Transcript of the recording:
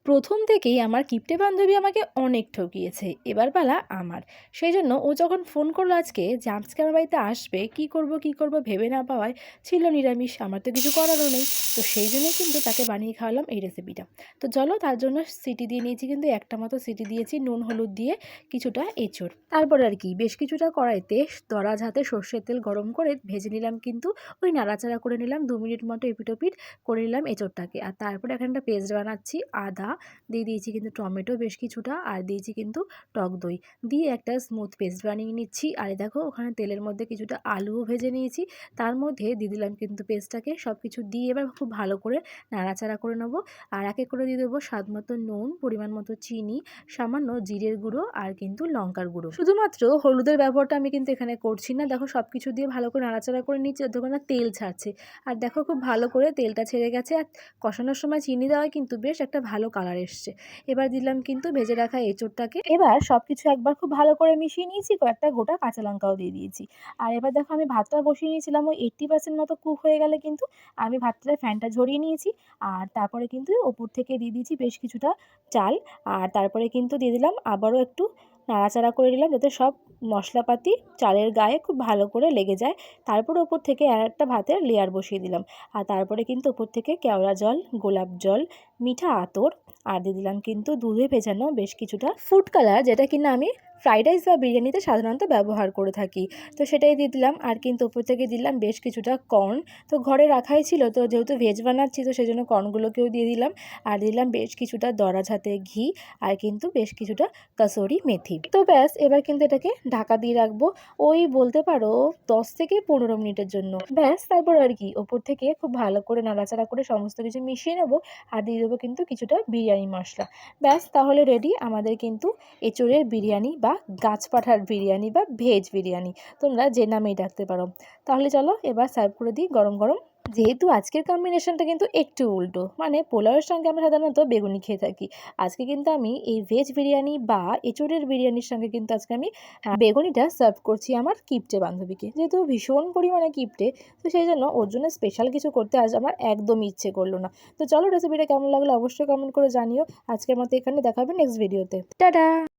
প্রথম থেকেই আমার কিপ্টে বান্ধবী আমাকে অনেক ঠকিয়েছে, এবার পালা আমার। সেই জন্য ও যখন ফোন করলো আজকে যে আজকে আমার বাড়িতে আসবে, কি করব ভেবে না পাওয়ায় ছিল নিরামিষ, আমার তো কিছু করারও নেই। তো সেই জন্যই কিন্তু তাকে বানিয়ে খাওয়ালাম এই রেসিপিটা। তো চলো, তার জন্য সিটি দিয়ে নিয়েছি, কিন্তু একটা মতো সিটি দিয়েছি নুন হলুদ দিয়ে, কিছুটা এঁচড়। তারপর আর কি বেশ কিছুটা কড়াইতে দরাজ হাতে সর্ষের তেল গরম করে ভেজে নিলাম, কিন্তু ওই নাড়াচাড়া করে নিলাম 2 মিনিট মতো এপিটোপিট করে নিলাম এঁচড়টাকে। আর তারপরে এখানটা পেস্ট বানাচ্ছি, আদা দিয়ে দিয়েছি, কিন্তু টমেটো বেশ কিছুটা, আর দিয়েছি কিন্তু টক দই দিয়ে একটা স্মুথ পেস্ট বানিয়ে নিচ্ছি। আর দেখো ওখানে তেলের মধ্যে কিছুটা আলুও ভেজে নিয়েছি, তার মধ্যে দিয়ে দিলাম কিন্তু পেস্টটাকে। সব কিছু দিয়ে এবার খুব ভালো করে নাড়াচাড়া করে নেবো। আর একে করে দিয়ে দেবো স্বাদ মতো নুন, পরিমাণ মতো চিনি, সামান্য জিরের গুঁড়ো আর কিন্তু লঙ্কার গুঁড়ো। শুধুমাত্র হলুদের ব্যবহারটা আমি কিন্তু এখানে করছি না। দেখো সব কিছু দিয়ে ভালো করে নাড়াচাড়া করে নিচ্ছি, যতক্ষণ না তেল ছাড়ছে। আর দেখো খুব ভালো করে তেলটা ছেড়ে গেছে। আর কষানোর সময় চিনি দেওয়ায় কিন্তু বেশ একটা ভালো কালার এসছে। এবার দিলাম কিন্তু ভেজে রাখা এঁচোড়টাকে। এবার সব কিছু একবার খুব ভালো করে মিশিয়ে নিয়েছি, কয়েকটা গোটা কাঁচা লঙ্কাও দিয়ে দিয়েছি। আর এবার দেখো আমি ভাতটা বসিয়ে নিয়েছিলাম, ওই 80% মতো কুক হয়ে গেলে কিন্তু আমি ভাতটার ফ্যানটা ঝরিয়ে নিয়েছি। আর তারপরে কিন্তু ওপর থেকে দিয়ে দিয়েছি বেশ কিছুটা চাল। আর তারপরে কিন্তু দিয়ে দিলাম আবারও একটু নাড়াচাড়া করে নিলাম, যাতে সব মশলাপাতি চালের গায়ে খুব ভালো করে লেগে যায়। তারপর ওপর থেকে আর একটা ভাতের লেয়ার বসিয়ে দিলাম। আর তারপরে কিন্তু ওপর থেকে কেওড়া জল, গোলাপ জল, মিঠা আতর, আর দিয়ে দিলাম কিন্তু দুধে ভেজানো বেশ কিছুটা ফুড কালার, যেটা কিনা আমি ফ্রাইড রাইস বা বিরিয়ানিতে সাধারণত ব্যবহার করে থাকি। তো সেটাই দিয়ে দিলাম। আর কিন্তু ওপর থেকে দিলাম বেশ কিছুটা কর্ন। তো ঘরে রাখাই ছিল, তো যেহেতু ভেজ বানাচ্ছি তো সেই জন্য কর্নগুলোকেও দিয়ে দিলাম। আর দিলাম বেশ কিছুটা দরাজ হাতে ঘি, আর কিন্তু বেশ কিছুটা কাসুরি মেথি। তো ব্যাস, এবার কিন্তু এটাকে ঢাকা দিয়ে রাখবো ওই বলতে পারো 10 থেকে 15 মিনিটের জন্য। ব্যাস, তারপর আর কি ওপর থেকে খুব ভালো করে নাড়াচাড়া করে সমস্ত কিছু মিশিয়ে নেবো। আর দিয়ে দেবো কিন্তু কিছুটা বিরিয়ানি মশলা। ব্যাস, তাহলে রেডি আমাদের কিন্তু এঁচোড়ের বিরিয়ানি বা গাছপাঠার বিরিয়ানি বা ভেজ বিরিয়ানি, তোমরা যে নামেই ডাকতে পারো। তাহলে চলো এবার সার্ভ করে দিই গরম গরম। যেহেতু আজকের কম্বিনেশনটা কিন্তু একটু উল্টো, মানে পোলাওয়ের সঙ্গে আমরা সাধারণত বেগুনি খেয়ে থাকি, আজকে কিন্তু আমি এই ভেজ বিরিয়ানি বা এঁচোড়ের বিরিয়ানির সঙ্গে কিন্তু আজকে আমি বেগুনিটা সার্ভ করছি আমার কিপ্টে বান্ধবীকে। যেহেতু ভীষণ পরিমাণে কিপ্টে, তো সেই জন্য ওর জন্য স্পেশাল কিছু করতে আজ আমার একদমই ইচ্ছে করলো না। তো চলো, রেসিপিটা কেমন লাগলো অবশ্যই কমেন্ট করে জানিও। আজকের মতো এখানে দেখা হবে নেক্সট ভিডিওতে। টাটা।